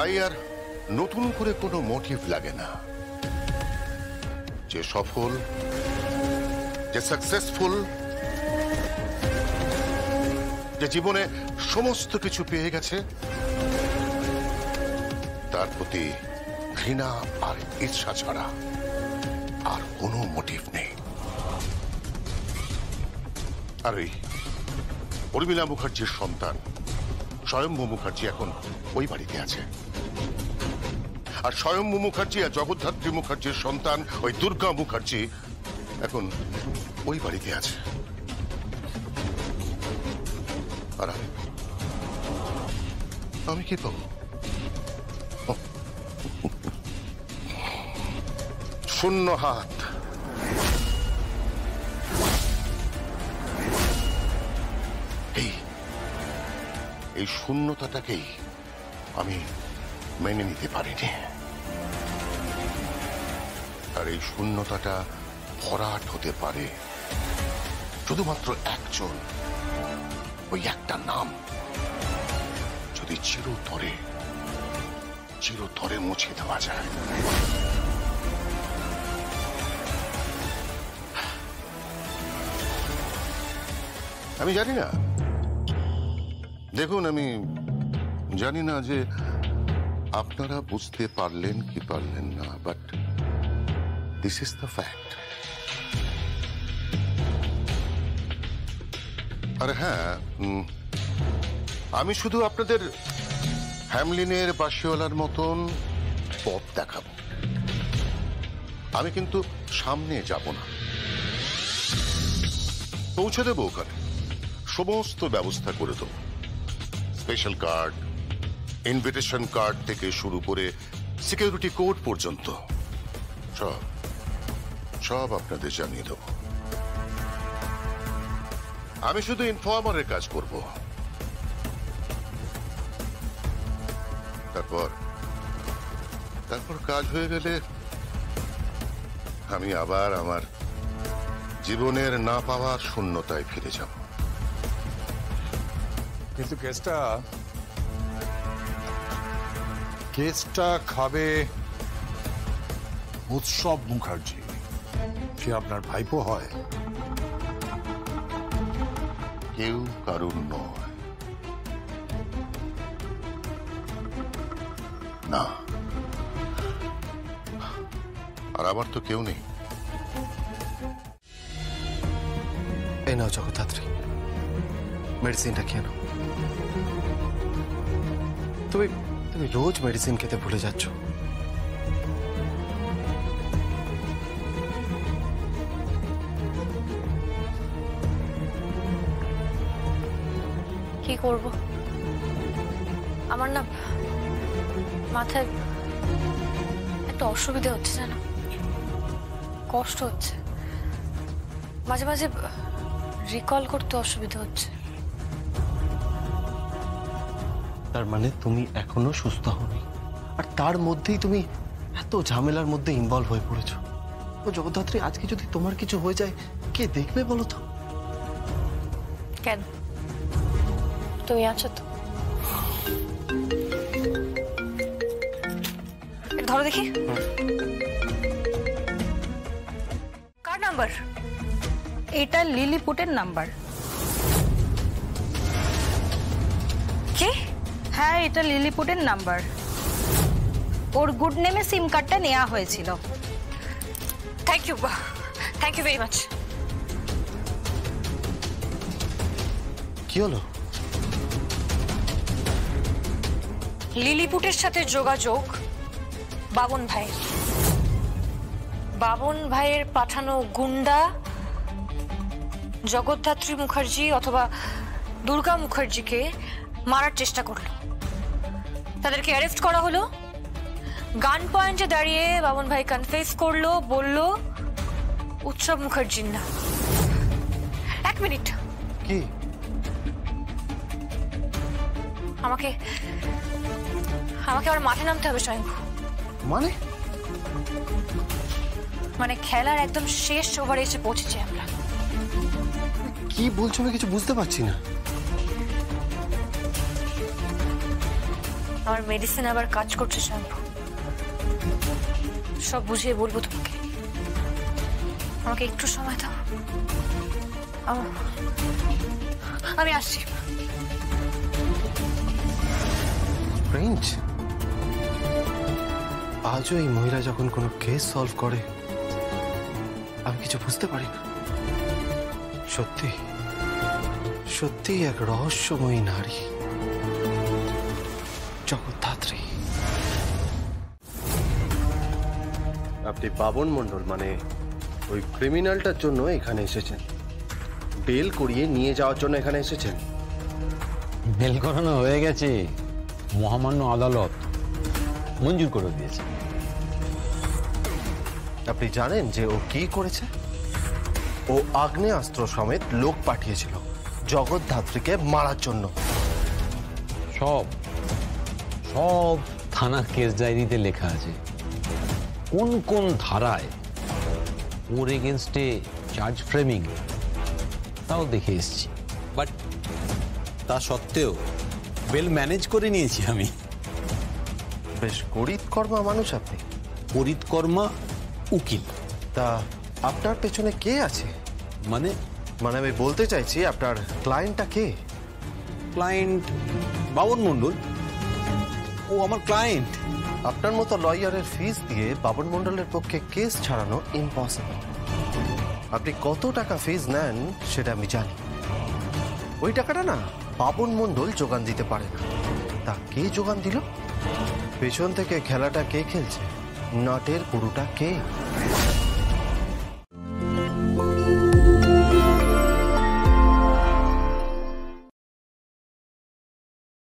তাই আর নতুন করে কোনো মোটিভ লাগে না। যে সফল, যে সাকসেসফুল, যে জীবনে সমস্ত কিছু পেয়ে গেছে, তার প্রতি ঘৃণা আর ঈর্ষা ছাড়া আর কোনো মোটিভ নেই। আর ওই উর্মিলা মুখার্জির সন্তান স্বয়ম্ভু মুখার্জি এখন ওই বাড়িতে আছে, আর স্বয়ম্ভু মুখার্জি আর জগদ্ধাত্রী মুখার্জির সন্তান ওই দুর্গা মুখার্জি এখন ওই বাড়িতে আছে। আর আমি কি পাবো? শূন্য হাত। এই শূন্যতাটাকেই আমি মেনে নিতে পারিনি। আর এই শূন্যতাটা ভরাট হতে পারে শুধুমাত্র একজন, ওই একটা নাম যদি চিরতরে মুছে দেওয়া যায়। আমি জানি না, দেখুন, আমি জানি না যে আপনারা বুঝতে পারলেন কি পারলেন না, but this is the fact. আর হ্যাঁ, আমি শুধু আপনাদের হ্যামলিনের বাসিওয়ালার মতন পথ দেখাবো, আমি কিন্তু সামনে যাব না। পৌঁছে দেবো ওখানে, সমস্ত ব্যবস্থা করে দেবো। স্পেশাল কার্ড, ইনভিটেশন কার্ড থেকে শুরু করে সিকিউরিটি কোড পর্যন্ত সব আপনাদের জানিয়ে দেব। আমি শুধু ইনফর্মারের কাজ করব। তারপর কাজ হয়ে গেলে আমি আবার আমার জীবনের না পাওয়ার শূন্যতায় ফিরে যাব। কিন্তু কেসটা খাবে উৎসব মুখার্জি। সে আপনার ভাইপো হয়? কেউ কারুর নয়, না। আর আমার তো কেউ নেই। এই নাও জগদ্ধাত্রী, মেডিসিনটা খেয়ে নাও। তুমি রোজ মেডিসিন খেতে ভুলে যাচ্ছ। কি করব, আমার না মাথায় একটা অসুবিধা হচ্ছে, জানো, কষ্ট হচ্ছে, মাঝে মাঝে রিকল করতে অসুবিধা হচ্ছে। তার মানে তুমি এখনো সুস্থ হওনি, আর তার মধ্যেই তুমি এত ঝামেলার মধ্যে ইনভলভ হয়ে পড়েছো। ও জগদ্ধাত্রী, আজকে যদি তোমার কিছু হয়ে যায় কে দেখবে বলো তো? কেন, তুমি আছো তো? ধরো দেখি, কার নাম্বার? এটা লিলিপুটের নাম্বার। কি? হ্যাঁ, এটা লিলিপুটের নাম্বার। ওর গুড নেমে সিম কার্ডটা নেওয়া হয়েছিল। Thank you very much. কি হলো? লিলিপুটের সাথে যোগাযোগ বাবন ভাইয়ের। বাবন ভাইয়ের পাঠানো গুন্ডা জগদ্ধাত্রী মুখার্জি অথবা দুর্গা মুখার্জিকে মারার চেষ্টা করলো। তাদেরকে অ্যারেস্ট করা হলো। গান পয়েন্টে দাঁড়িয়ে বাবন ভাই কনফেস করলো, বলল উৎসব মুখার্জির না। এক মিনিট, কি? আমাকে আমার মাঠে নামতে হবে স্বয়ংভু। মানে খেলার একদম শেষ ওভারে এসে পৌঁছেছি আমরা। কি বলছো? আমি কিছু বুঝতে পারছি না। আমার মেডিসিন আবার কাজ করছে শ্যাম্পু, সব বুঝিয়ে বলবো তোমাকে। আমাকে একটু সময় দাও, আমি আসছি। প্রিন্স, আজও এই মহিলা যখন কোনো কেস সলভ করে আমি কিছু বুঝতে পারি না। সত্যি সত্যি এক রহস্যময়ী নারী, জগদ্ধাত্রী। আপনি বাবন মণ্ডল মানে ওই ক্রিমিনালটার জন্য এখানে এসেছেন, বেল করিয়ে নিয়ে যাওয়ার জন্য এখানে এসেছেন? বেল করানো হয়ে গেছে, মহামান্য আদালত মঞ্জুর করে দিয়েছে। আপনি জানেন যে ও কি করেছে? ও আগ্নেয়াস্ত্র সমেত লোক পাঠিয়েছিল জগদ্ধাত্রীকে মারার জন্য। সব সব থানার কেস ডায়েরিতে লেখা আছে কোন কোন ধারায় ওর এগেনস্টে চার্জ ফ্রেমিং, তাও দেখে এসছি। বাট তা সত্ত্বেও বেল ম্যানেজ করে নিয়েছি আমি। বেশ গরিবকর্মা মানুষ আপনি। পরিতকর্মা উকিল। তা আপনার পেছনে কে আছে? মানে মানে আমি বলতে চাইছি আপনার ক্লায়েন্টটা কে? ক্লায়েন্ট বাবন মণ্ডল, ও আমার ক্লায়েন্ট। আপনার মতো লয়ারের ফিস দিয়ে বাবন মণ্ডলের পক্ষে কেস ছাড়ানো ইম্পসিবল। আপনি কত টাকা ফিস নেন সেটা আমি জানি। ওই টাকাটা না বাবন মণ্ডল যোগান দিতে পারে না। তা কে যোগান দিল? পেছন থেকে খেলাটা কে খেলছে? নাটের গুরুটা কে?